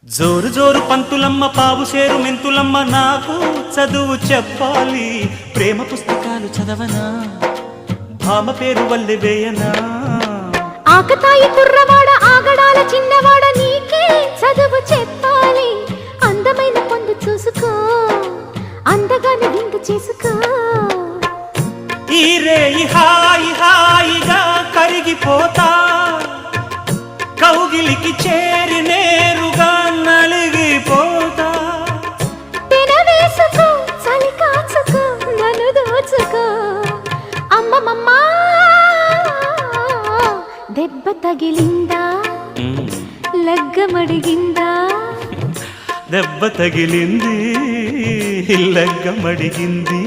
జోరు జోరు పంతులమ్మ పావు సేరు మెంతులమ్మ నాకు చదువు చెప్పాలి ప్రేమ పుస్తకాలు చదవనా భామ పేరు వల్లె వేయనా ఆకతాయి కుర్రవాడ ఆగడాల చిన్నవాడ నీకే చదువు చెప్పాలి అందమైన పొందు చూసుకో అందగాని విందు చేసుకో ఈ రేయి హాయి హాయిగా కరిగిపోతా కౌగిలికి చేరి నేరుగా నలిగిపోతా తెనవేసుకో చలి కాచుకో నన్ను దోచుకో అమ్మమ్మమ్మా దెబ్బ తగిలిందా లగ్గమడిగిందా దెబ్బ తగిలింది లగ్గమడిగింది